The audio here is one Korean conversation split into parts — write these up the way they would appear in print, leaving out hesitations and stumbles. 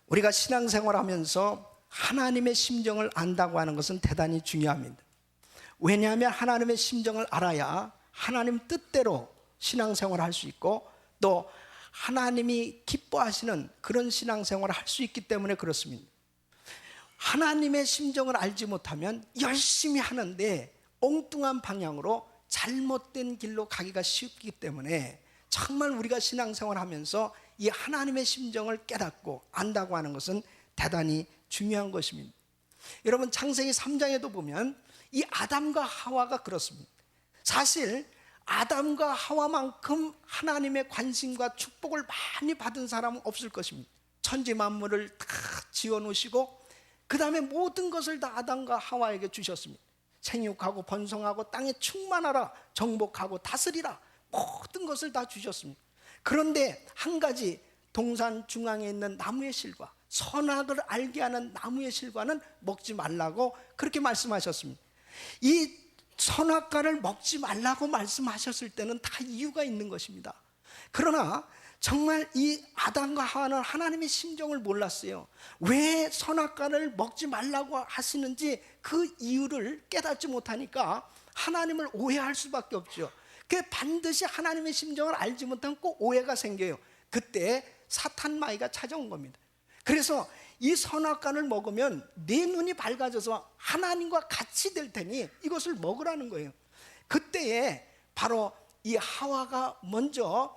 우리가 신앙생활하면서 하나님의 심정을 안다고 하는 것은 대단히 중요합니다. 왜냐하면 하나님의 심정을 알아야 하나님 뜻대로 신앙생활을 할 수 있고 또 하나님이 기뻐하시는 그런 신앙생활을 할 수 있기 때문에 그렇습니다. 하나님의 심정을 알지 못하면 열심히 하는데 엉뚱한 방향으로 잘못된 길로 가기가 쉽기 때문에 정말 우리가 신앙생활을 하면서 이 하나님의 심정을 깨닫고 안다고 하는 것은 대단히 중요한 것입니다. 여러분, 창세기 3장에도 보면 이 아담과 하와가 그렇습니다. 사실 아담과 하와만큼 하나님의 관심과 축복을 많이 받은 사람은 없을 것입니다. 천지 만물을 다 지어놓으시고 그 다음에 모든 것을 다 아담과 하와에게 주셨습니다. 생육하고 번성하고 땅에 충만하라, 정복하고 다스리라, 모든 것을 다 주셨습니다. 그런데 한 가지, 동산 중앙에 있는 나무의 실과, 선악을 알게 하는 나무의 실과는 먹지 말라고 그렇게 말씀하셨습니다. 이 선악과를 먹지 말라고 말씀하셨을 때는 다 이유가 있는 것입니다. 그러나 정말 이 아담과 하와는 하나님의 심정을 몰랐어요. 왜 선악과를 먹지 말라고 하시는지 그 이유를 깨닫지 못하니까 하나님을 오해할 수밖에 없죠. 그 반드시 하나님의 심정을 알지 못하면 꼭 오해가 생겨요. 그때 사탄 마귀가 찾아온 겁니다. 그래서 이 선악과를 먹으면 내 눈이 밝아져서 하나님과 같이 될 테니 이것을 먹으라는 거예요. 그때에 바로 이 하와가 먼저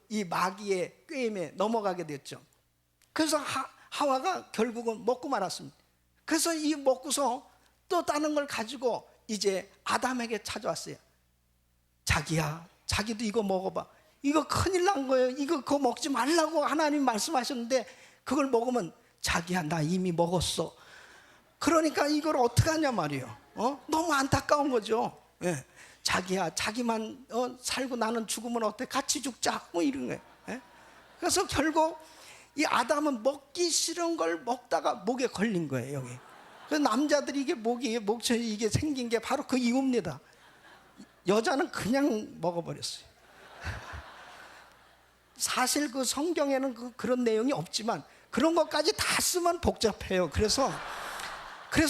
이 마귀의 꾀임에 넘어가게 됐죠. 그래서 하와가 결국은 먹고 말았습니다. 그래서 이 먹고서 또 다른 걸 가지고 이제 아담에게 찾아왔어요. 자기야, 자기도 이거 먹어봐. 이거 큰일 난 거예요. 이거 그거 먹지 말라고 하나님 말씀하셨는데 그걸 먹으면 자기야, 나 이미 먹었어. 그러니까 이걸 어떡하냐 말이에요. 너무 안타까운 거죠. 예. 자기야, 자기만 살고 나는 죽으면 어때? 같이 죽자, 뭐 이런 거예요. 예? 그래서 결국 이 아담은 먹기 싫은 걸 먹다가 목에 걸린 거예요. 여기. 그래서 남자들이 이게 목처럼 이게 생긴 게 바로 그 이유입니다. 여자는 그냥 먹어버렸어요. 사실 그 성경에는 그런 내용이 없지만 그런 것까지 다 쓰면 복잡해요. 그래서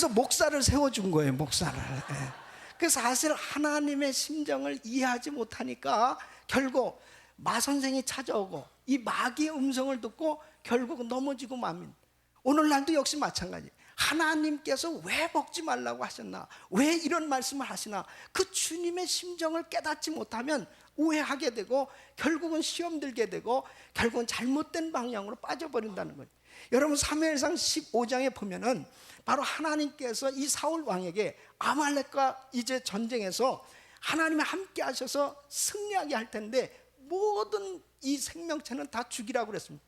목사를 세워준 거예요. 목사를. 예. 그래서 사실 하나님의 심정을 이해하지 못하니까 결국 마선생이 찾아오고 이 마귀의 음성을 듣고 결국은 넘어지고 맙니다. 오늘날도 역시 마찬가지. 하나님께서 왜 먹지 말라고 하셨나, 왜 이런 말씀을 하시나, 그 주님의 심정을 깨닫지 못하면 오해하게 되고 결국은 시험 들게 되고 결국은 잘못된 방향으로 빠져버린다는 거예요. 여러분, 사무엘상 15장에 보면은 바로 하나님께서 이 사울 왕에게 아말렉과 이제 전쟁에서 하나님이 함께 하셔서 승리하게 할 텐데 모든 이 생명체는 다 죽이라고 그랬습니다.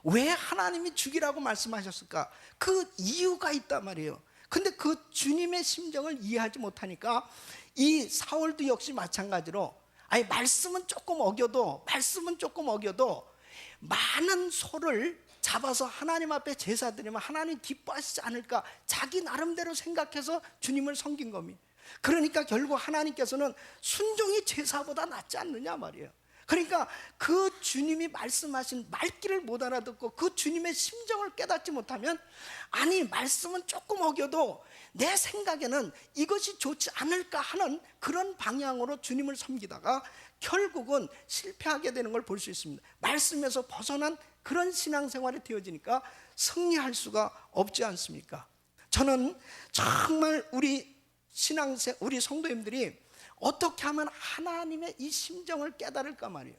왜 하나님이 죽이라고 말씀하셨을까? 그 이유가 있단 말이에요. 근데 그 주님의 심정을 이해하지 못하니까 이 사울도 역시 마찬가지로 말씀은 조금 어겨도 많은 소를 잡아서 하나님 앞에 제사 드리면 하나님 기뻐하시지 않을까, 자기 나름대로 생각해서 주님을 섬긴 겁니다. 그러니까 결국 하나님께서는 순종이 제사보다 낫지 않느냐 말이에요. 그러니까 그 주님이 말씀하신 말귀를 못 알아듣고 그 주님의 심정을 깨닫지 못하면, 아니 말씀은 조금 어겨도 내 생각에는 이것이 좋지 않을까 하는 그런 방향으로 주님을 섬기다가 결국은 실패하게 되는 걸 볼 수 있습니다. 말씀에서 벗어난 그런 신앙생활이 되어지니까 승리할 수가 없지 않습니까? 저는 정말 우리 성도님들이 어떻게 하면 하나님의 이 심정을 깨달을까 말이에요.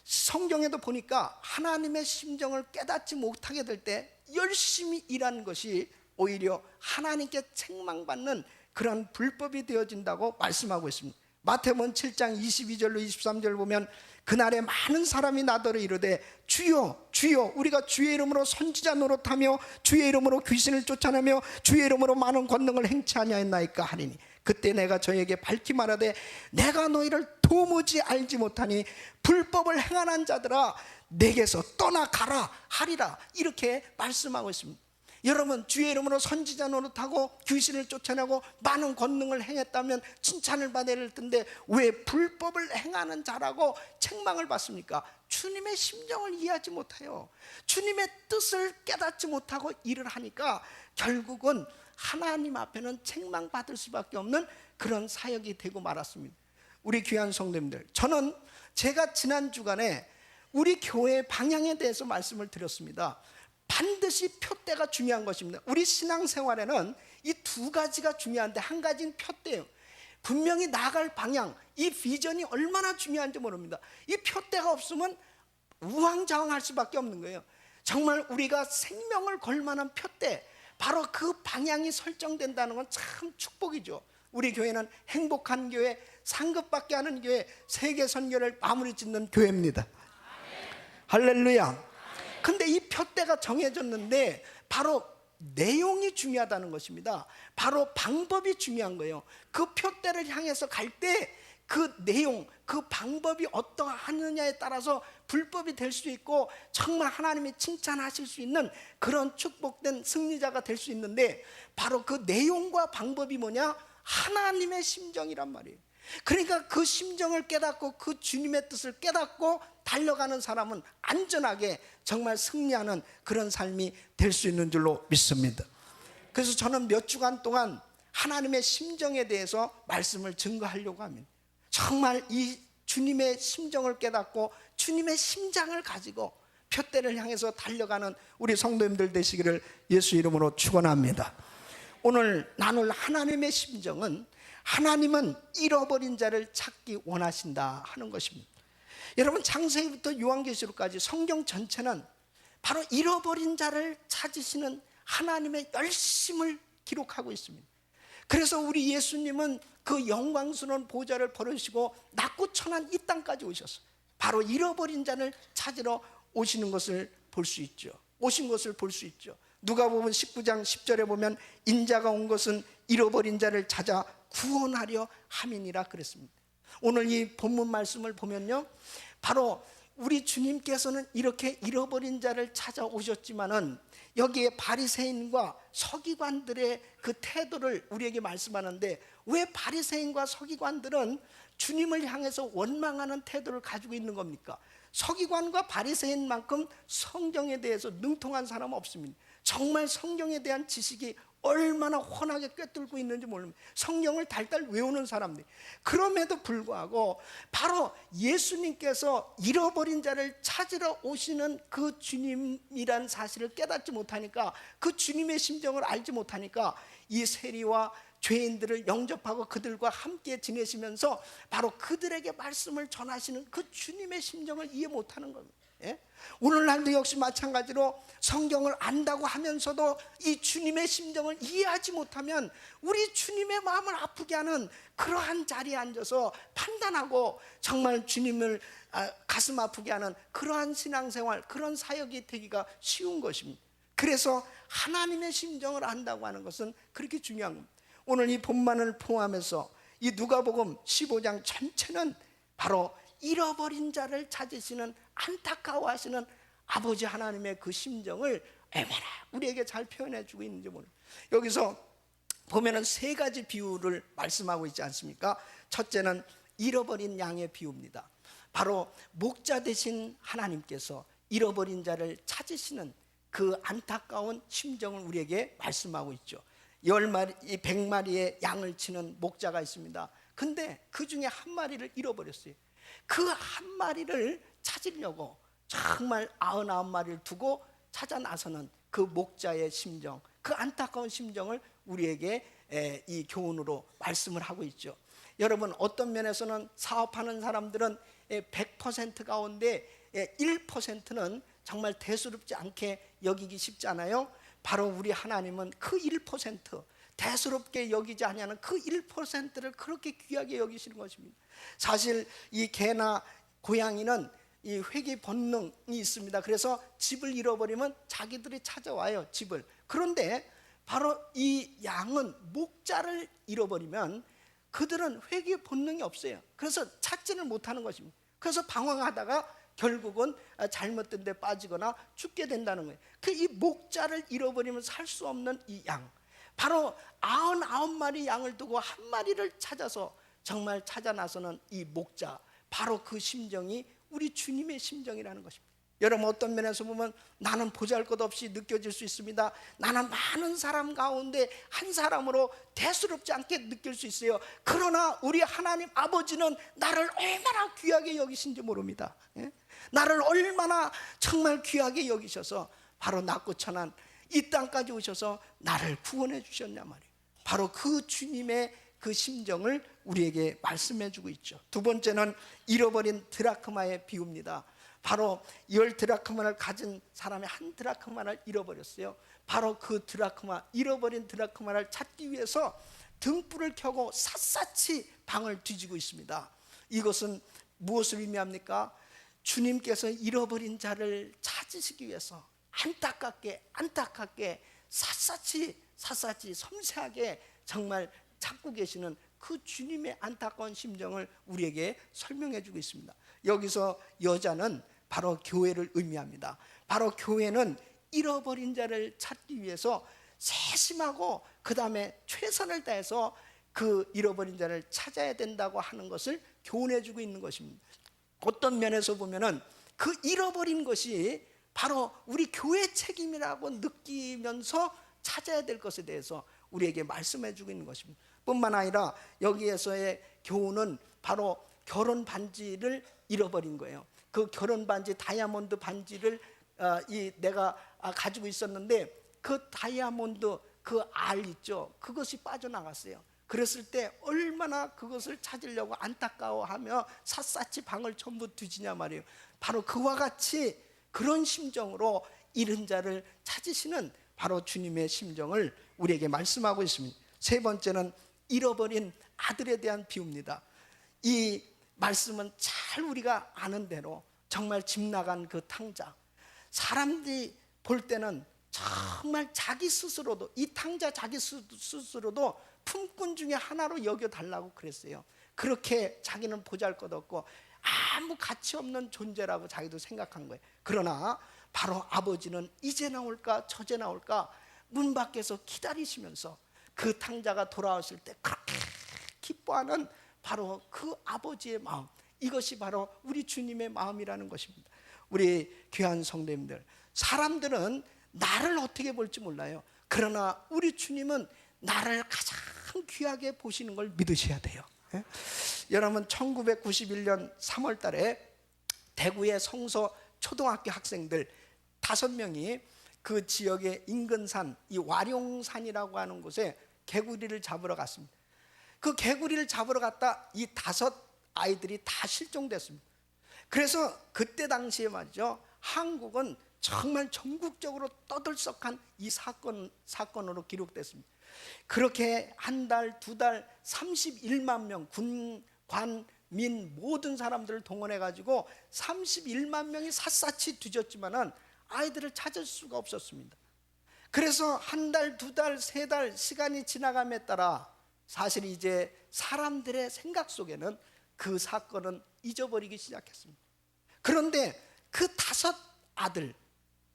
성경에도 보니까 하나님의 심정을 깨닫지 못하게 될 때 열심히 일하는 것이 오히려 하나님께 책망받는 그런 불법이 되어진다고 말씀하고 있습니다. 마태복음 7장 22절로 23절 보면 그날에 많은 사람이 나더러 이르되 주여 주여 우리가 주의 이름으로 선지자 노릇하며 주의 이름으로 귀신을 쫓아내며 주의 이름으로 많은 권능을 행치 아니하였나이까 하리니 그때 내가 저에게 밝히 말하되 내가 너희를 도무지 알지 못하니 불법을 행하는 자들아 내게서 떠나가라 하리라, 이렇게 말씀하고 있습니다. 여러분, 주의 이름으로 선지자 노릇하고 귀신을 쫓아내고 많은 권능을 행했다면 칭찬을 받아야 할 텐데 왜 불법을 행하는 자라고 책망을 받습니까? 주님의 심정을 이해하지 못해요. 주님의 뜻을 깨닫지 못하고 일을 하니까 결국은 하나님 앞에는 책망받을 수밖에 없는 그런 사역이 되고 말았습니다. 우리 귀한 성도님들, 저는 제가 지난 주간에 우리 교회의 방향에 대해서 말씀을 드렸습니다. 반드시 표대가 중요한 것입니다. 우리 신앙생활에는 이 두 가지가 중요한데 한 가지는 표대예요. 분명히 나아갈 방향, 이 비전이 얼마나 중요한지 모릅니다. 이 표대가 없으면 우왕좌왕할 수밖에 없는 거예요. 정말 우리가 생명을 걸 만한 표대, 바로 그 방향이 설정된다는 건 참 축복이죠. 우리 교회는 행복한 교회, 상급받게 하는 교회, 세계 선교를 마무리 짓는 교회입니다. 할렐루야. 근데 이 표대가 정해졌는데 바로 내용이 중요하다는 것입니다. 바로 방법이 중요한 거예요. 그 표대를 향해서 갈 때 그 내용, 그 방법이 어떠하느냐에 따라서 불법이 될 수 있고 정말 하나님이 칭찬하실 수 있는 그런 축복된 승리자가 될 수 있는데, 바로 그 내용과 방법이 뭐냐? 하나님의 심정이란 말이에요. 그러니까 그 심정을 깨닫고 그 주님의 뜻을 깨닫고 달려가는 사람은 안전하게 정말 승리하는 그런 삶이 될 수 있는 줄로 믿습니다. 그래서 저는 몇 주간 동안 하나님의 심정에 대해서 말씀을 증거하려고 합니다. 정말 이 주님의 심정을 깨닫고 주님의 심장을 가지고 표대를 향해서 달려가는 우리 성도님들 되시기를 예수 이름으로 축원합니다. 오늘 나눌 하나님의 심정은, 하나님은 잃어버린 자를 찾기 원하신다 하는 것입니다. 여러분, 창세기부터 요한계시록까지 성경 전체는 바로 잃어버린 자를 찾으시는 하나님의 열심을 기록하고 있습니다. 그래서 우리 예수님은 그 영광스러운 보좌를 버리시고 낮고 천한 이 땅까지 오셨어요. 바로 잃어버린 자를 찾으러 오시는 것을 볼 수 있죠. 오신 것을 볼 수 있죠. 누가복음 19장 10절에 보면 인자가 온 것은 잃어버린 자를 찾아 구원하려 함이니라 그랬습니다. 오늘 이 본문 말씀을 보면요, 바로 우리 주님께서는 이렇게 잃어버린 자를 찾아오셨지만은 여기에 바리새인과 서기관들의 그 태도를 우리에게 말씀하는데, 왜 바리새인과 서기관들은 주님을 향해서 원망하는 태도를 가지고 있는 겁니까? 서기관과 바리새인만큼 성경에 대해서 능통한 사람은 없습니다. 정말 성경에 대한 지식이 얼마나 훤하게 꿰뚫고 있는지 모릅니다. 성경을 달달 외우는 사람들. 그럼에도 불구하고 바로 예수님께서 잃어버린 자를 찾으러 오시는 그 주님이란 사실을 깨닫지 못하니까, 그 주님의 심정을 알지 못하니까 이 세리와 죄인들을 영접하고 그들과 함께 지내시면서 바로 그들에게 말씀을 전하시는 그 주님의 심정을 이해 못하는 겁니다. 예? 오늘날도 역시 마찬가지로 성경을 안다고 하면서도 이 주님의 심정을 이해하지 못하면 우리 주님의 마음을 아프게 하는 그러한 자리에 앉아서 판단하고 정말 주님을 가슴 아프게 하는 그러한 신앙생활, 그런 사역이 되기가 쉬운 것입니다. 그래서 하나님의 심정을 안다고 하는 것은 그렇게 중요한 겁니다. 오늘 이 본문을 포함해서 이 누가복음 15장 전체는 바로 잃어버린 자를 찾으시는, 안타까워하시는 아버지 하나님의 그 심정을 얼마나 우리에게 잘 표현해 주고 있는지 모릅니다. 여기서 보면은 세 가지 비유를 말씀하고 있지 않습니까? 첫째는 잃어버린 양의 비유입니다. 바로 목자 되신 하나님께서 잃어버린 자를 찾으시는 그 안타까운 심정을 우리에게 말씀하고 있죠. 10마리, 100마리의 양을 치는 목자가 있습니다. 근데 그 중에 한 마리를 잃어버렸어요. 그 한 마리를 찾으려고 정말 99마리를 두고 찾아 나서는 그 목자의 심정, 그 안타까운 심정을 우리에게 이 교훈으로 말씀을 하고 있죠. 여러분, 어떤 면에서는 사업하는 사람들은 100% 가운데 1%는 정말 대수롭지 않게 여기기 쉽지 않아요. 바로 우리 하나님은 그 1%, 대수롭게 여기지 아니하는 그 1%를 그렇게 귀하게 여기시는 것입니다. 사실 이 개나 고양이는 이 회귀 본능이 있습니다. 그래서 집을 잃어버리면 자기들이 찾아와요, 집을. 그런데 바로 이 양은 목자를 잃어버리면 그들은 회귀 본능이 없어요. 그래서 찾지는 못하는 것입니다. 그래서 방황하다가 결국은 잘못된 데 빠지거나 죽게 된다는 거예요. 그 이 목자를 잃어버리면 살 수 없는 이 양, 바로 99마리 양을 두고 한 마리를 찾아서 정말 찾아 나서는 이 목자, 바로 그 심정이 우리 주님의 심정이라는 것입니다. 여러분, 어떤 면에서 보면 나는 보잘것없이 느껴질 수 있습니다. 나는 많은 사람 가운데 한 사람으로 대수롭지 않게 느낄 수 있어요. 그러나 우리 하나님 아버지는 나를 얼마나 귀하게 여기신지 모릅니다. 나를 얼마나 정말 귀하게 여기셔서 바로 낮고 천한 이 땅까지 오셔서 나를 구원해 주셨냐 말이에요. 바로 그 주님의 그 심정을 우리에게 말씀해 주고 있죠. 두 번째는 잃어버린 드라크마의 비유입니다. 바로 10드라크마를 가진 사람이 한 드라크마를 잃어버렸어요. 바로 그 드라크마, 잃어버린 드라크마를 찾기 위해서 등불을 켜고 샅샅이 방을 뒤지고 있습니다. 이것은 무엇을 의미합니까? 주님께서 잃어버린 자를 찾으시기 위해서 안타깝게 샅샅이 섬세하게 정말 찾고 계시는 그 주님의 안타까운 심정을 우리에게 설명해 주고 있습니다. 여기서 여자는 바로 교회를 의미합니다. 바로 교회는 잃어버린 자를 찾기 위해서 세심하고 그 다음에 최선을 다해서 그 잃어버린 자를 찾아야 된다고 하는 것을 교훈해 주고 있는 것입니다. 어떤 면에서 보면은 그 잃어버린 것이 바로 우리 교회 책임이라고 느끼면서 찾아야 될 것에 대해서 우리에게 말씀해 주고 있는 것입니다. 뿐만 아니라 여기에서의 교훈은 바로 결혼 반지를 잃어버린 거예요. 그 결혼 반지, 다이아몬드 반지를 내가 가지고 있었는데 그 다이아몬드 그 알 있죠, 그것이 빠져나갔어요. 그랬을 때 얼마나 그것을 찾으려고 안타까워하며 샅샅이 방을 전부 뒤지냐 말이에요. 바로 그와 같이 그런 심정으로 잃은 자를 찾으시는 바로 주님의 심정을 우리에게 말씀하고 있습니다. 세 번째는 잃어버린 아들에 대한 비유입니다. 이 말씀은 잘 우리가 아는 대로 정말 집 나간 그 탕자, 사람들이 볼 때는 정말 자기 스스로도, 이 탕자 자기 스스로도 품꾼 중에 하나로 여겨달라고 그랬어요. 그렇게 자기는 보잘것없고 아무 가치 없는 존재라고 자기도 생각한 거예요. 그러나 바로 아버지는 이제 나올까 저제 나올까 문 밖에서 기다리시면서 그 탕자가 돌아왔을 때 그렇게 기뻐하는 바로 그 아버지의 마음, 이것이 바로 우리 주님의 마음이라는 것입니다. 우리 귀한 성도님들, 사람들은 나를 어떻게 볼지 몰라요. 그러나 우리 주님은 나를 가장 귀하게 보시는 걸 믿으셔야 돼요. 여러분, 1991년 3월 달에 대구의 성서 초등학교 학생들 5명이 그 지역의 인근산, 이 와룡산이라고 하는 곳에 개구리를 잡으러 갔습니다. 그 개구리를 잡으러 갔다 이 5 아이들이 다 실종됐습니다. 그래서 그때 당시에 말이죠, 한국은 정말 전국적으로 떠들썩한 이 사건으로 기록됐습니다. 그렇게 한 달, 2달 31만 명 군, 관, 민 모든 사람들을 동원해 가지고 31만 명이 샅샅이 뒤졌지만은 아이들을 찾을 수가 없었습니다. 그래서 한 달, 2달, 3달 시간이 지나감에 따라 사실 이제 사람들의 생각 속에는 그 사건은 잊어버리기 시작했습니다. 그런데 그 5 아들,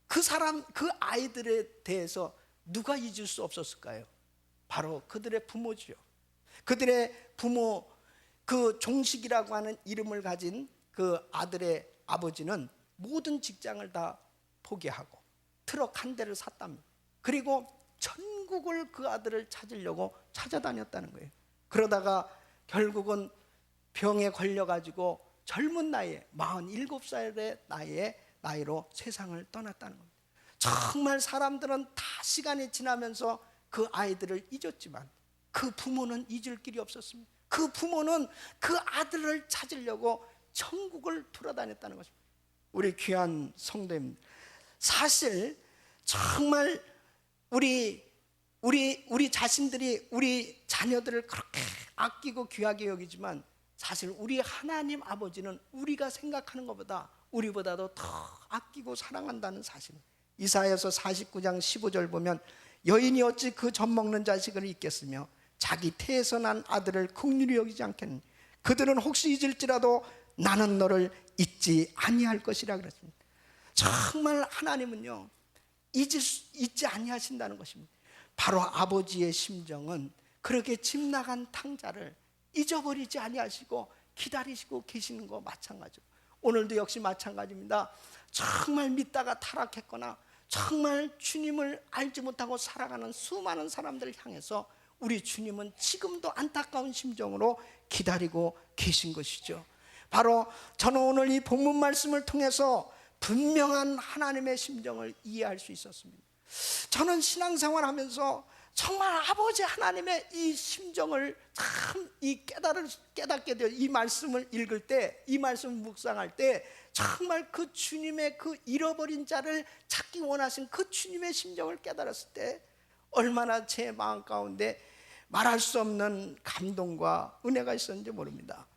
그 아이들에 대해서 누가 잊을 수 없었을까요? 바로 그들의 부모지요. 그들의 부모, 그 종식이라고 하는 이름을 가진 그 아들의 아버지는 모든 직장을 다 포기하고 트럭 한 대를 샀답니다. 그리고 전국을 그 아들을 찾으려고 찾아다녔다는 거예요. 그러다가 결국은 병에 걸려가지고 젊은 나이에 47살의 나이로 세상을 떠났다는 겁니다. 정말 사람들은 다 시간이 지나면서 그 아이들을 잊었지만 그 부모는 잊을 길이 없었습니다. 그 부모는 그 아들을 찾으려고 천국을 돌아다녔다는 것입니다. 우리 귀한 성도님, 사실 정말 우리 자신들이 우리 자녀들을 그렇게 아끼고 귀하게 여기지만 사실 우리 하나님 아버지는 우리가 생각하는 것보다 우리보다도 더 아끼고 사랑한다는 사실. 이사야서 49장 15절 보면 여인이 어찌 그 젖먹는 자식을 잊겠으며 자기 태에서 난 아들을 긍휼히 여기지 않겠느냐. 그들은 혹시 잊을지라도 나는 너를 잊지 아니할 것이라 그랬습니다. 정말 하나님은요 잊지 아니하신다는 것입니다. 바로 아버지의 심정은 그렇게 집 나간 탕자를 잊어버리지 아니하시고 기다리시고 계시는 거 마찬가지로 오늘도 역시 마찬가지입니다. 정말 믿다가 타락했거나 정말 주님을 알지 못하고 살아가는 수많은 사람들을 향해서 우리 주님은 지금도 안타까운 심정으로 기다리고 계신 것이죠. 바로 저는 오늘 이 본문 말씀을 통해서 분명한 하나님의 심정을 이해할 수 있었습니다. 저는 신앙생활하면서 정말 아버지 하나님의 이 심정을 참 깨닫게 돼요. 이 말씀을 읽을 때, 이 말씀을 묵상할 때 정말 그 주님의 그 잃어버린 자를 찾기 원하신 그 주님의 심정을 깨달았을 때 얼마나 제 마음 가운데 말할 수 없는 감동과 은혜가 있었는지 모릅니다.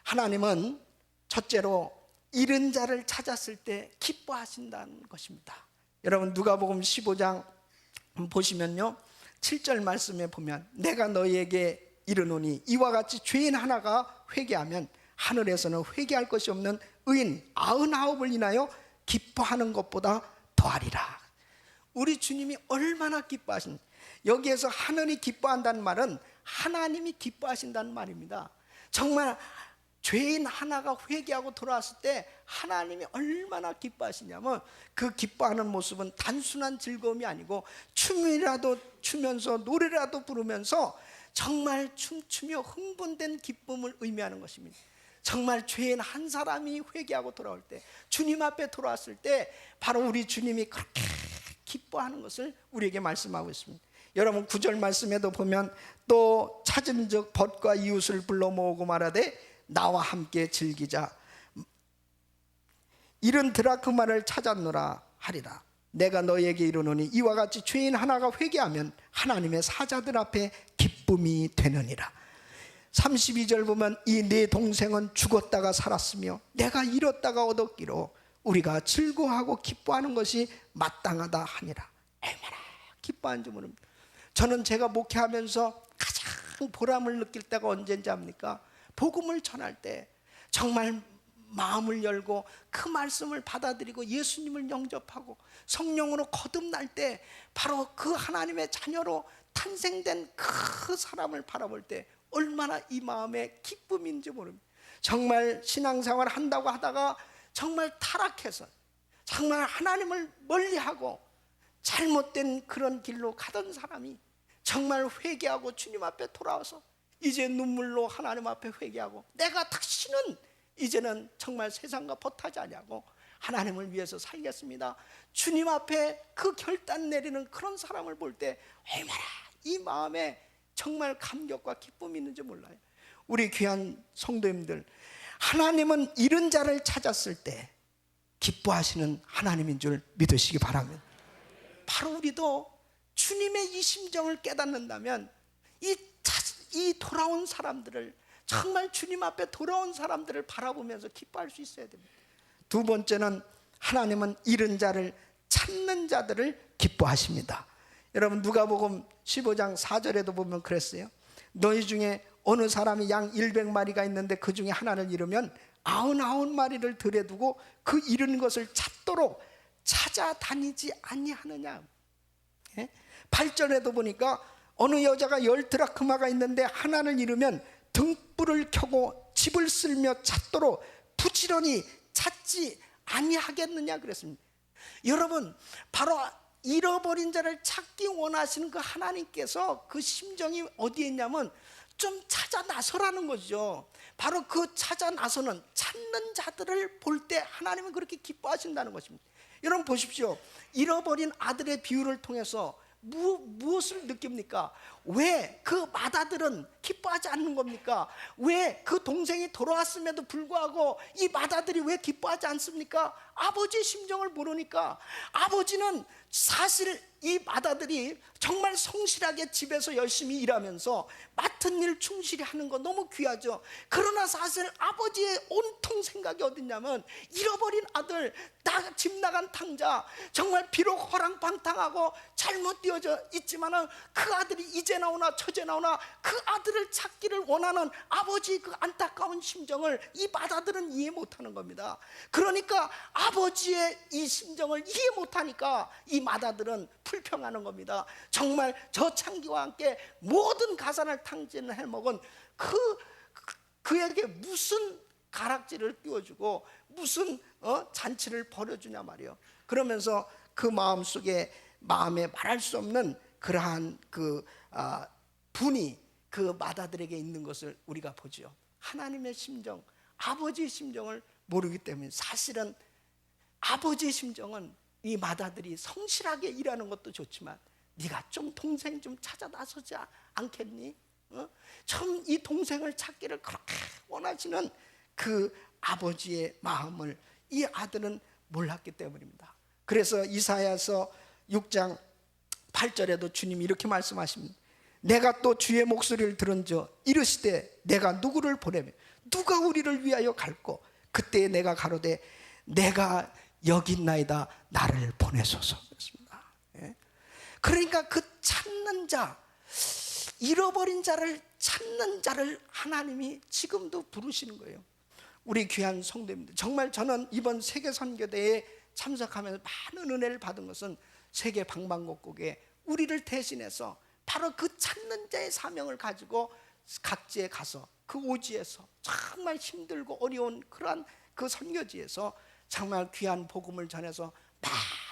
하나님은 첫째로 잃은 자를 찾았을 때 기뻐하신다는 것입니다. 여러분 누가복음 15장 보시면요 7절 말씀에 보면 내가 너희에게 이르노니 이와 같이 죄인 하나가 회개하면 하늘에서는 회개할 것이 없는 의인 99을 인하여 기뻐하는 것보다 더하리라. 우리 주님이 얼마나 기뻐하신, 여기에서 하늘이 기뻐한다는 말은 하나님이 기뻐하신다는 말입니다. 정말 죄인 하나가 회개하고 돌아왔을 때 하나님이 얼마나 기뻐하시냐면 그 기뻐하는 모습은 단순한 즐거움이 아니고 춤이라도 추면서 노래라도 부르면서 정말 춤추며 흥분된 기쁨을 의미하는 것입니다. 정말 죄인 한 사람이 회개하고 돌아올 때 주님 앞에 돌아왔을 때 바로 우리 주님이 그렇게 기뻐하는 것을 우리에게 말씀하고 있습니다. 여러분 9절 말씀에도 보면 또 찾은 즉 벗과 이웃을 불러 모으고 말하되 나와 함께 즐기자. 잃은 드라크마를 찾았노라 하리라. 내가 너희에게 이르노니 이와 같이 죄인 하나가 회개하면 하나님의 사자들 앞에 기쁨이 되느니라. 32절 보면 이 네 동생은 죽었다가 살았으며 내가 잃었다가 얻었기로 우리가 즐거워하고 기뻐하는 것이 마땅하다 하니라. 얼마나 기뻐하는지 모릅니다. 저는 제가 목회하면서 가장 보람을 느낄 때가 언제인지 압니까? 복음을 전할 때 정말 마음을 열고 그 말씀을 받아들이고 예수님을 영접하고 성령으로 거듭날 때 바로 그 하나님의 자녀로 탄생된 그 사람을 바라볼 때 얼마나 이 마음에 기쁨인지 모릅니다. 정말 신앙생활 한다고 하다가 정말 타락해서 정말 하나님을 멀리하고 잘못된 그런 길로 가던 사람이 정말 회개하고 주님 앞에 돌아와서 이제 눈물로 하나님 앞에 회개하고 내가 다시는 이제는 정말 세상과 벗하지 아니하고 하나님을 위해서 살겠습니다. 주님 앞에 그 결단 내리는 그런 사람을 볼 때 얼마나 이 마음에 정말 감격과 기쁨이 있는지 몰라요. 우리 귀한 성도님들, 하나님은 잃은 자를 찾았을 때 기뻐하시는 하나님인 줄 믿으시기 바랍니다. 바로 우리도 주님의 이 심정을 깨닫는다면 이 돌아온 사람들을 정말 주님 앞에 돌아온 사람들을 바라보면서 기뻐할 수 있어야 됩니다. 두 번째는 하나님은 잃은 자를 찾는 자들을 기뻐하십니다. 여러분 누가복음 15장 4절에도 보면 그랬어요. 너희 중에 어느 사람이 양 100마리가 있는데 그 중에 하나를 잃으면 99마리를 들여 두고 그 잃은 것을 찾도록 찾아다니지 아니하느냐. 8절에도 보니까 어느 여자가 10드라크마가 있는데 하나를 잃으면 등불을 켜고 집을 쓸며 찾도록 부지런히 찾지 아니하겠느냐 그랬습니다. 여러분 바로 잃어버린 자를 찾기 원하시는 그 하나님께서 그 심정이 어디에 있냐면 좀 찾아 나서라는 거죠. 바로 그 찾아 나서는 찾는 자들을 볼 때 하나님은 그렇게 기뻐하신다는 것입니다. 여러분 보십시오. 잃어버린 아들의 비유를 통해서 무엇을 느낍니까? 왜 그 맏아들은 기뻐하지 않는 겁니까? 왜 그 동생이 돌아왔음에도 불구하고 이 맏아들이 왜 기뻐하지 않습니까? 아버지의 심정을 모르니까. 아버지는 사실 이 맏아들이 정말 성실하게 집에서 열심히 일하면서 맡은 일 충실히 하는 거 너무 귀하죠. 그러나 사실 아버지의 온통 생각이 어딨냐면 잃어버린 아들, 집 나간 탕자, 정말 비록 허랑방탕하고 잘못 되어져 있지만은 그 아들이 이제 둘째 나오나 처제 나오나 그 아들을 찾기를 원하는 아버지의 그 안타까운 심정을 이 맏아들은 이해 못하는 겁니다. 그러니까 아버지의 이 심정을 이해 못하니까 이 맏아들은 불평하는 겁니다. 정말 저 창기와 함께 모든 가산을 탕진을 해먹은 그에게 무슨 가락지를 끼워주고 무슨 잔치를 벌여주냐 말이에요. 그러면서 그 마음에 말할 수 없는 그러한 분이 그 맏아들에게 있는 것을 우리가 보죠. 하나님의 심정, 아버지의 심정을 모르기 때문에 사실은 아버지의 심정은 이 맏아들이 성실하게 일하는 것도 좋지만 네가 좀 동생 좀 찾아 나서지 않겠니? 처음 이 동생을 찾기를 그렇게 원하시는 그 아버지의 마음을 이 아들은 몰랐기 때문입니다. 그래서 이사야서 6장 8절에도 주님이 이렇게 말씀하십니다. 내가 또 주의 목소리를 들은저 이르시되 내가 누구를 보내며 누가 우리를 위하여 갈꼬 그때 내가 가로되 내가 여기 있나이다 나를 보내소서. 그렇습니다. 그러니까 그 찾는 자, 잃어버린 자를 찾는 자를 하나님이 지금도 부르시는 거예요. 우리 귀한 성도님들, 정말 저는 이번 세계 선교대에 참석하면서 많은 은혜를 받은 것은 세계 방방곡곡에 우리를 대신해서 바로 그 찾는 자의 사명을 가지고 각지에 가서 그 오지에서 정말 힘들고 어려운 그러한 그 선교지에서 정말 귀한 복음을 전해서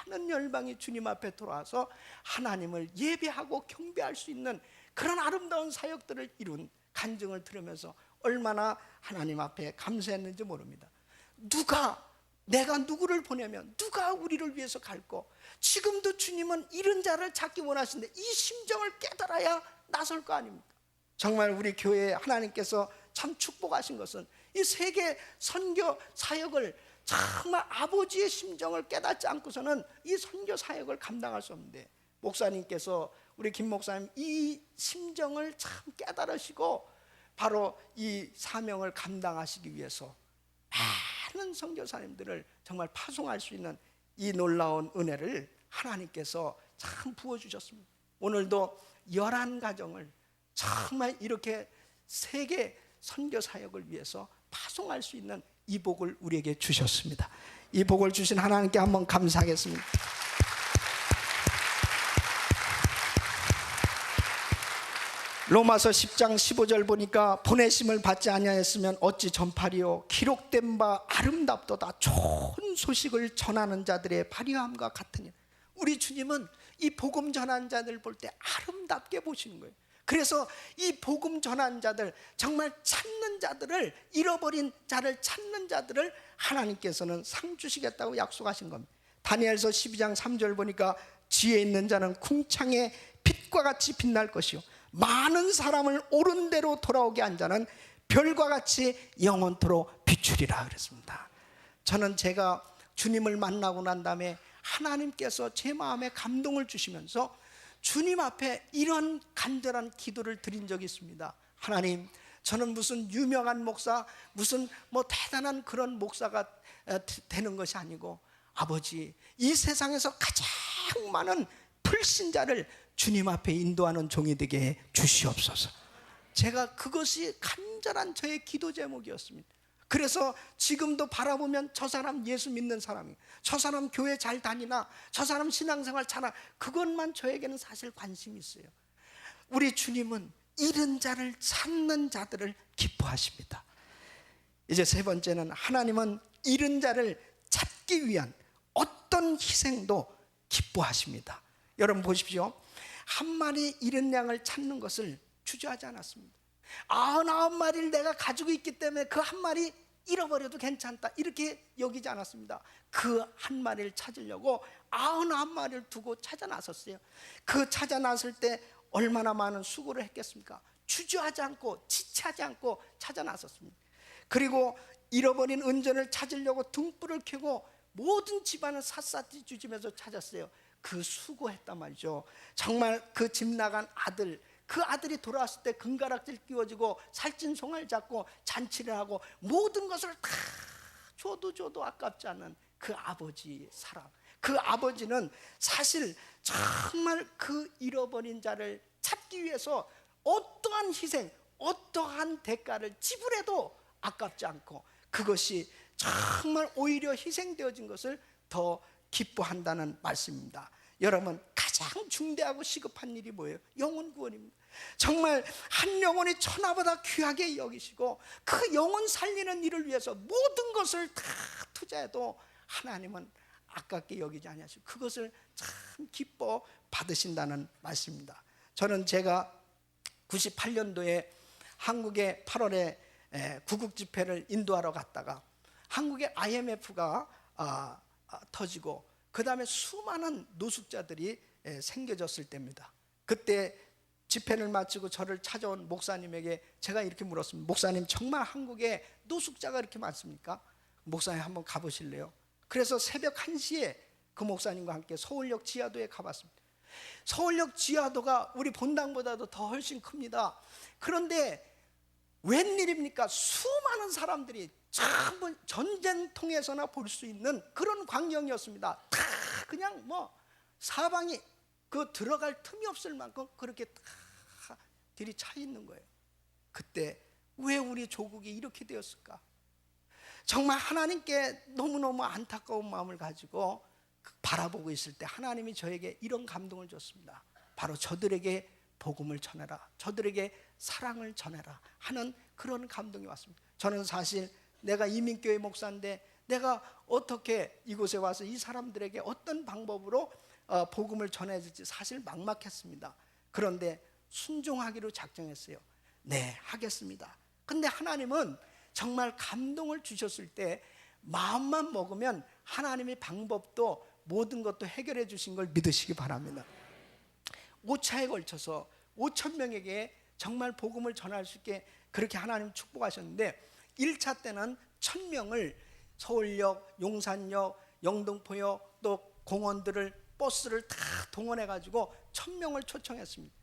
많은 열방이 주님 앞에 돌아와서 하나님을 예배하고 경배할 수 있는 그런 아름다운 사역들을 이룬 간증을 들으면서 얼마나 하나님 앞에 감사했는지 모릅니다. 내가 누구를 보내면 누가 우리를 위해서 갈고, 지금도 주님은 이런 자를 찾기 원하시는데 이 심정을 깨달아야 나설 거 아닙니까? 정말 우리 교회에 하나님께서 참 축복하신 것은 이 세계 선교 사역을 정말 아버지의 심정을 깨닫지 않고서는 이 선교 사역을 감당할 수 없는데, 목사님께서 우리 김 목사님 이 심정을 참 깨달으시고 바로 이 사명을 감당하시기 위해서 많은 선교사님들을 정말 파송할 수 있는 이 놀라운 은혜를 하나님께서 참 부어주셨습니다. 오늘도 11가정을 정말 이렇게 세계 선교사역을 위해서 파송할 수 있는 이 복을 우리에게 주셨습니다. 이 복을 주신 하나님께 한번 감사하겠습니다. 로마서 10장 15절 보니까 보내심을 받지 아니하였으면 어찌 전파리요 기록된 바 아름답도다 좋은 소식을 전하는 자들의 발휘함과 같으니. 우리 주님은 이 복음 전하는 자들 볼 때 아름답게 보시는 거예요. 그래서 이 복음 전하는 자들, 정말 찾는 자들을, 잃어버린 자를 찾는 자들을 하나님께서는 상 주시겠다고 약속하신 겁니다. 다니엘서 12장 3절 보니까 지혜 있는 자는 궁창의 빛과 같이 빛날 것이요 많은 사람을 옳은 대로 돌아오게 한 자는 별과 같이 영원토록 비추리라 그랬습니다. 저는 제가 주님을 만나고 난 다음에 하나님께서 제 마음에 감동을 주시면서 주님 앞에 이런 간절한 기도를 드린 적이 있습니다. 하나님, 저는 무슨 유명한 목사, 무슨 대단한 그런 목사가 되는 것이 아니고 아버지, 이 세상에서 가장 많은 불신자를 주님 앞에 인도하는 종이 되게 주시옵소서. 제가 그것이 간절한 저의 기도 제목이었습니다. 그래서 지금도 바라보면 저 사람 예수 믿는 사람이, 저 사람 교회 잘 다니나, 저 사람 신앙생활 잘하나, 그것만 저에게는 사실 관심이 있어요. 우리 주님은 잃은 자를 찾는 자들을 기뻐하십니다. 이제 세 번째는 하나님은 잃은 자를 찾기 위한 어떤 희생도 기뻐하십니다. 여러분 보십시오. 한 마리 잃은 양을 찾는 것을 주저하지 않았습니다. 99마리를 내가 가지고 있기 때문에 그 한 마리 잃어버려도 괜찮다 이렇게 여기지 않았습니다. 그 한 마리를 찾으려고 99마리를 두고 찾아 나섰어요. 그 찾아 나설 때 얼마나 많은 수고를 했겠습니까? 주저하지 않고 지체하지 않고 찾아 나섰습니다. 그리고 잃어버린 은전을 찾으려고 등불을 켜고 모든 집안을 샅샅이 뒤지면서 찾았어요. 그 수고했단 말이죠. 정말 그 집 나간 아들, 그 아들이 돌아왔을 때 금가락질 끼워주고 살찐 송아를 잡고 잔치를 하고 모든 것을 다 줘도 아깝지 않은 그 아버지의 사랑. 그 아버지는 사실 정말 그 잃어버린 자를 찾기 찾기 위해서 어떠한 희생, 어떠한 대가를 지불해도 아깝지 않고, 그것이 정말 오히려 희생되어진 것을 더 기뻐한다는 말씀입니다. 여러분, 가장 중대하고 시급한 일이 뭐예요? 영혼 구원입니다. 정말 한 영혼이 천하보다 귀하게 여기시고 그 영혼 살리는 일을 위해서 모든 것을 다 투자해도 하나님은 아깝게 여기지 않으시고 그것을 참 기뻐 받으신다는 말씀입니다. 저는 제가 98년도에 한국에 8월에 구국 집회를 인도하러 갔다가 한국의 IMF가 터지고 그 다음에 수많은 노숙자들이 생겨졌을 때입니다. 그때 집회를 마치고 저를 찾아온 목사님에게 제가 이렇게 물었습니다. 목사님, 정말 한국에 노숙자가 이렇게 많습니까? 목사님 한번 가보실래요? 그래서 새벽 1시에 그 목사님과 함께 서울역 지하도에 가봤습니다. 서울역 지하도가 우리 본당보다도 더 훨씬 큽니다. 그런데 웬일입니까? 수많은 사람들이 전부 전쟁통에서나 볼 수 있는 그런 광경이었습니다. 다 그냥 사방이 그 들어갈 틈이 없을 만큼 그렇게 다 들이 차 있는 거예요. 그때 왜 우리 조국이 이렇게 되었을까? 정말 하나님께 너무너무 안타까운 마음을 가지고 바라보고 있을 때 하나님이 저에게 이런 감동을 줬습니다. 바로 저들에게 복음을 전해라, 저들에게 사랑을 전해라 하는 그런 감동이 왔습니다. 저는 사실 내가 이민교회 목사인데 내가 어떻게 이곳에 와서 이 사람들에게 어떤 방법으로 복음을 전해질지 사실 막막했습니다. 그런데 순종하기로 작정했어요. 네, 하겠습니다. 근데 하나님은 정말 감동을 주셨을 때 마음만 먹으면 하나님의 방법도 모든 것도 해결해 주신 걸 믿으시기 바랍니다. 5차에 걸쳐서 5천 명에게 정말 복음을 전할 수 있게 그렇게 하나님 축복하셨는데 1차 때는 1,000명을 서울역, 용산역, 영등포역 또 공원들을 버스를 다 동원해 가지고 1,000명을 초청했습니다.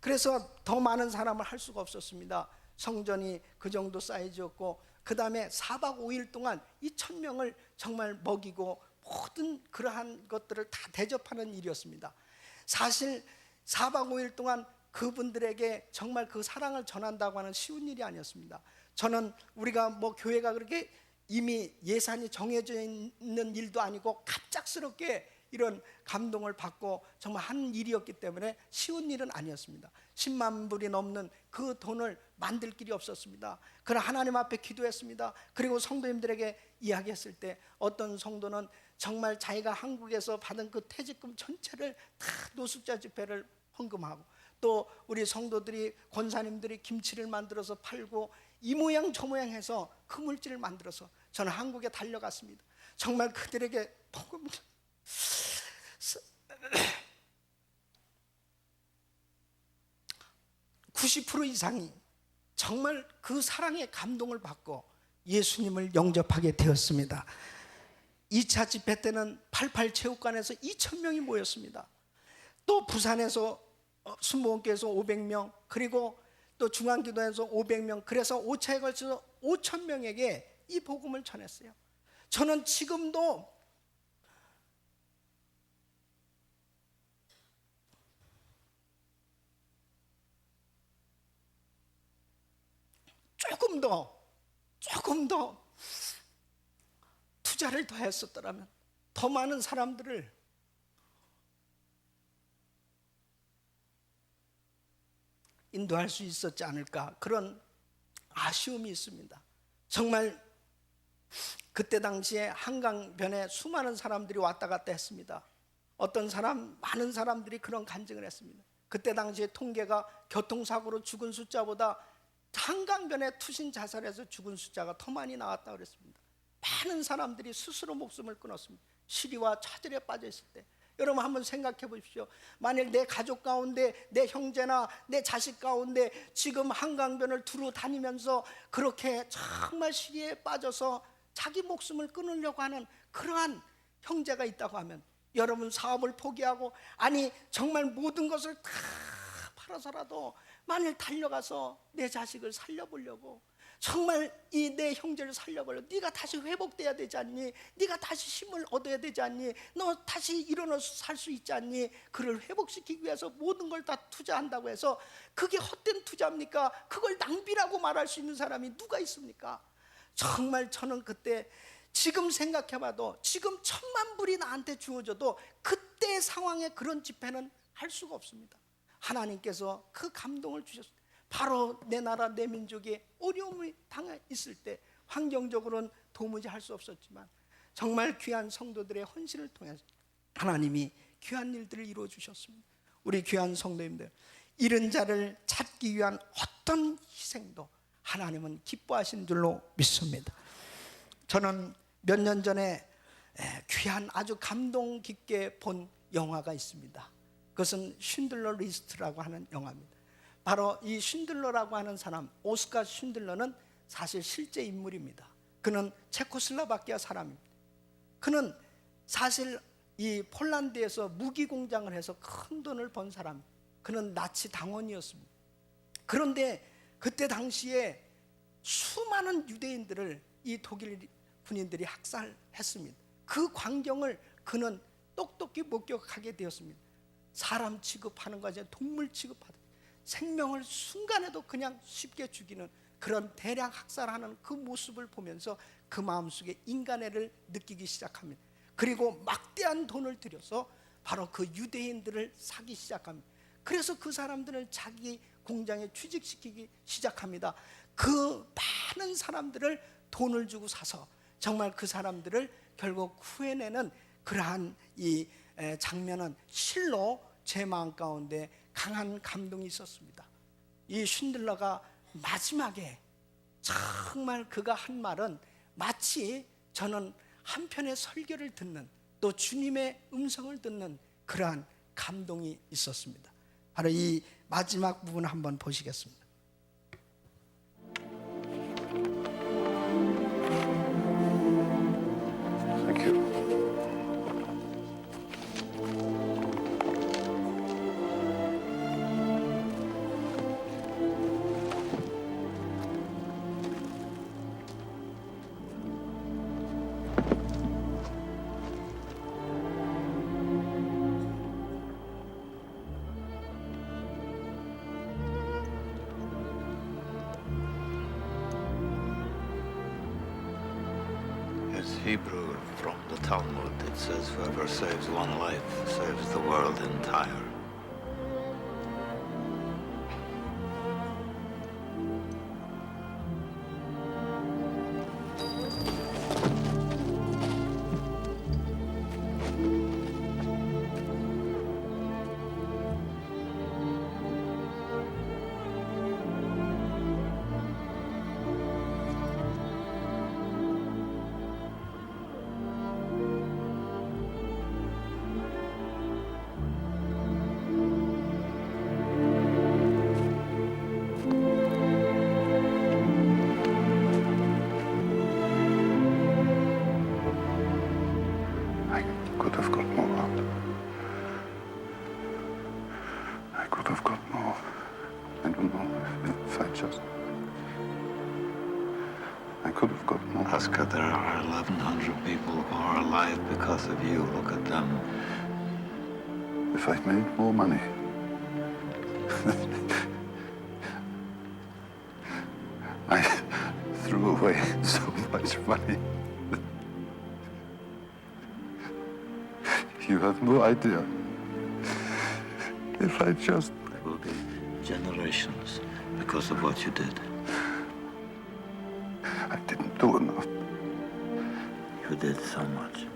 그래서 더 많은 사람을 할 수가 없었습니다. 성전이 그 정도 사이즈였고 그 다음에 4박 5일 동안 이 1,000명을 정말 먹이고 모든 그러한 것들을 다 대접하는 일이었습니다. 사실 4박 5일 동안 그분들에게 정말 그 사랑을 전한다고 하는 쉬운 일이 아니었습니다. 저는 우리가 교회가 그렇게 이미 예산이 정해져 있는 일도 아니고 갑작스럽게 이런 감동을 받고 정말 한 일이었기 때문에 쉬운 일은 아니었습니다. 10만 불이 넘는 그 돈을 만들 길이 없었습니다. 그러나 하나님 앞에 기도했습니다. 그리고 성도님들에게 이야기했을 때 어떤 성도는 정말 자기가 한국에서 받은 그 퇴직금 전체를 다 노숙자 집회를 헌금하고 또 우리 성도들이 권사님들이 김치를 만들어서 팔고 이 모양 저 모양 해서 그 물질을 만들어서 저는 한국에 달려갔습니다. 정말 그들에게 복음 90% 이상이 정말 그 사랑의 감동을 받고 예수님을 영접하게 되었습니다. 2차 집회 때는 88 체육관에서 2,000명이 모였습니다. 또 부산에서 순복음교회에서 500명, 그리고 또 중앙기도에서 500명, 그래서 5차에 걸쳐서 5,000명에게 이 복음을 전했어요. 저는 지금도 조금 더 투자를 더 했었더라면 더 많은 사람들을 인도할 수 있었지 않을까, 그런 아쉬움이 있습니다. 정말 그때 당시에 한강변에 수많은 사람들이 왔다 갔다 했습니다. 어떤 사람, 많은 사람들이 그런 간증을 했습니다. 그때 당시에 통계가 교통사고로 죽은 숫자보다 한강변에 투신 자살해서 죽은 숫자가 더 많이 나왔다고 그랬습니다. 많은 사람들이 스스로 목숨을 끊었습니다. 시리와 차들에 빠져 있을 때. 여러분 한번 생각해 보십시오. 만일 내 가족 가운데 내 형제나 내 자식 가운데 지금 한강변을 두루 다니면서 그렇게 정말 시리에 빠져서 자기 목숨을 끊으려고 하는 그러한 형제가 있다고 하면 여러분 사업을 포기하고, 아니 정말 모든 것을 다 팔아서라도 만일 달려가서 내 자식을 살려보려고, 정말 이 내 형제를 살려버려. 네가 다시 회복돼야 되지 않니? 네가 다시 힘을 얻어야 되지 않니? 너 다시 일어나서 살 수 있지 않니? 그를 회복시키기 위해서 모든 걸 다 투자한다고 해서 그게 헛된 투자입니까? 그걸 낭비라고 말할 수 있는 사람이 누가 있습니까? 정말 저는 그때 지금 생각해봐도 지금 1,000만 불이 나한테 주어져도 그때 상황에 그런 집회는 할 수가 없습니다. 하나님께서 그 감동을 주셨습니다. 바로 내 나라 내 민족이 어려움이 당해 있을 때 환경적으로는 도무지 할 수 없었지만 정말 귀한 성도들의 헌신을 통해서 하나님이 귀한 일들을 이루어 주셨습니다. 우리 귀한 성도님들, 잃은 자를 찾기 위한 어떤 희생도 하나님은 기뻐하시는 줄로 믿습니다. 저는 몇 년 전에 귀한 아주 감동 깊게 본 영화가 있습니다. 그것은 쉰들러 리스트라고 하는 영화입니다. 바로 이 쉰들러라고 하는 사람, 오스카 쉰들러는 사실 실제 인물입니다. 그는 체코슬로바키아 사람입니다. 그는 사실 이 폴란드에서 무기 공장을 해서 큰 돈을 번 사람. 그는 나치 당원이었습니다. 그런데 그때 당시에 수많은 유대인들을 이 독일 군인들이 학살했습니다. 그 광경을 그는 똑똑히 목격하게 되었습니다. 사람 취급하는 것이 아니라 동물 취급하듯 생명을 순간에도 그냥 쉽게 죽이는 그런 대량 학살하는 그 모습을 보면서 그 마음속에 인간애를 느끼기 시작합니다. 그리고 막대한 돈을 들여서 바로 그 유대인들을 사기 시작합니다. 그래서 그 사람들을 자기 공장에 취직시키기 시작합니다. 그 많은 사람들을 돈을 주고 사서 정말 그 사람들을 결국 후회내는 그러한 이 장면은 실로 제 마음 가운데 강한 감동이 있었습니다. 이 쉰들러가 마지막에 정말 그가 한 말은 마치 저는 한편의 설교를 듣는 또 주님의 음성을 듣는 그러한 감동이 있었습니다. 바로 이 마지막 부분 한번 보시겠습니다. Thank you. It's Hebrew from the Talmud. It says, whoever saves one life saves the world entire. I could have got more. I could have got more. I don't know if I just... I could have got more. Oscar, there are 1,100 people who are alive because of you. Look at them. If I'd made more money... I threw away so much money. You have no idea. If I just... There will be generations because of what you did. I didn't do enough. You did so much.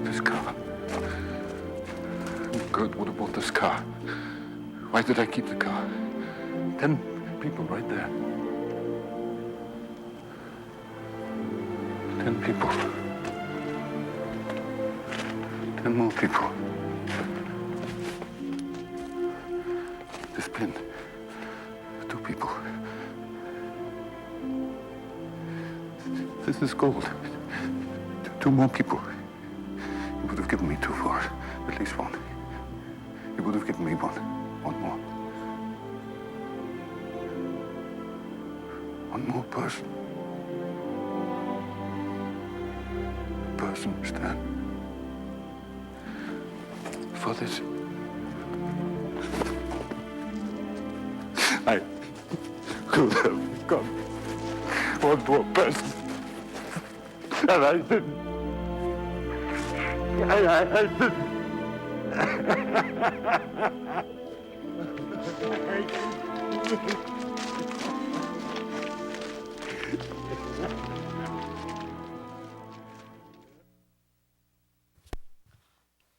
This car. Kurt would have bought this car. Why did I keep the car? 10 people right there. 10 people. 10 more people. This pin. 2 people. This is gold. 2 more people. He would have given me 2 for it. At least 1. He would have given me 1. 1 more. more person. A person who stand for this. I could have become one more person. And I didn't. I didn't.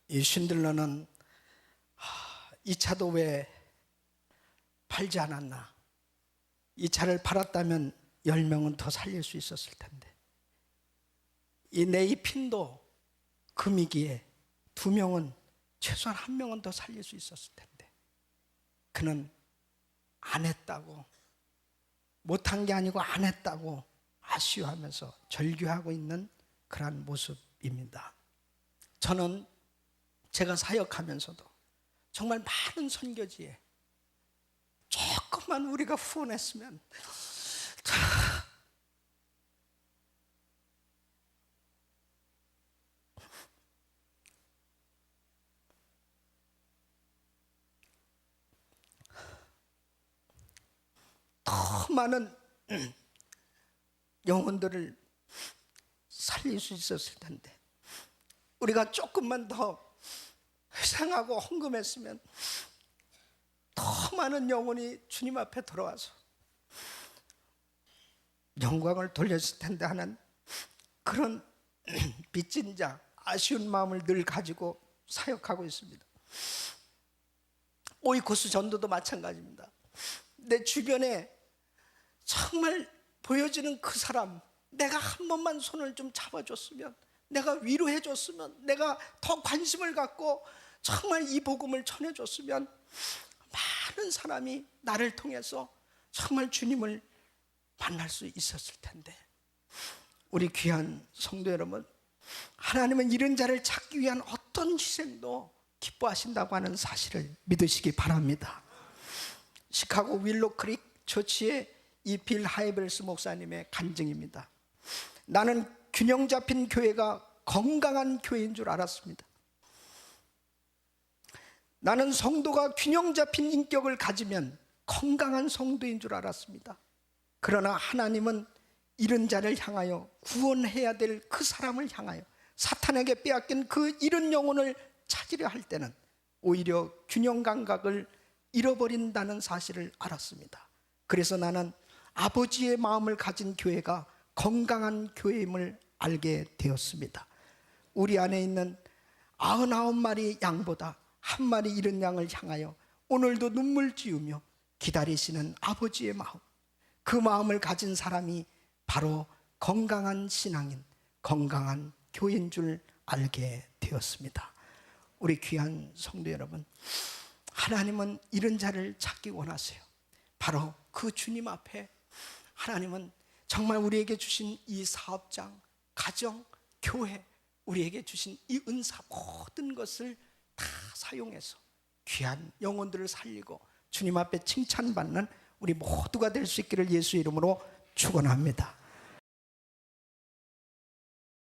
이 쉰들러는 이 차도 왜 팔지 않았나? 이 차를 팔았다면 10명은 더 살릴 수 있었을 텐데. 이 네이핀도 금이기에 2명은 최소한 1명은 더 살릴 수 있었을 텐데. 그는 안 했다고, 못한 게 아니고 안 했다고 아쉬워하면서 절규하고 있는 그러한 모습입니다. 저는 제가 사역하면서도 정말 많은 선교지에 조금만 우리가 후원했으면 더 많은 영혼들을 살릴 수 있었을 텐데, 우리가 조금만 더 희생하고 헌금했으면 더 많은 영혼이 주님 앞에 돌아와서 영광을 돌렸을 텐데 하는 그런 빚진 자, 아쉬운 마음을 늘 가지고 사역하고 있습니다. 오이코스 전도도 마찬가지입니다. 내 주변에 정말 보여지는 그 사람, 내가 한 번만 손을 좀 잡아줬으면, 내가 위로해줬으면, 내가 더 관심을 갖고 정말 이 복음을 전해줬으면 많은 사람이 나를 통해서 정말 주님을 만날 수 있었을 텐데. 우리 귀한 성도 여러분, 하나님은 이런 자를 찾기 위한 어떤 희생도 기뻐하신다고 하는 사실을 믿으시기 바랍니다. 시카고 윌로 크릭 처치의 이 빌 하이벨스 목사님의 간증입니다. 나는 균형 잡힌 교회가 건강한 교회인 줄 알았습니다. 나는 성도가 균형 잡힌 인격을 가지면 건강한 성도인 줄 알았습니다. 그러나 하나님은 이런 자를 향하여, 구원해야 될 그 사람을 향하여 사탄에게 빼앗긴 그 잃은 영혼을 찾으려 할 때는 오히려 균형 감각을 잃어버린다는 사실을 알았습니다. 그래서 나는 아버지의 마음을 가진 교회가 건강한 교회임을 알게 되었습니다. 우리 안에 있는 99마리 양보다 한 마리 잃은 양을 향하여 오늘도 눈물 지으며 기다리시는 아버지의 마음, 그 마음을 가진 사람이 바로 건강한 신앙인, 건강한 교회인 줄 알게 되었습니다. 우리 귀한 성도 여러분, 하나님은 이런 자를 찾기 원하세요. 바로 그 주님 앞에 하나님은 정말 우리에게 주신 이 사업장, 가정, 교회, 우리에게 주신 이 은사 모든 것을 다 사용해서 귀한 영혼들을 살리고 주님 앞에 칭찬받는 우리 모두가 될 수 있기를 예수 이름으로 축원합니다.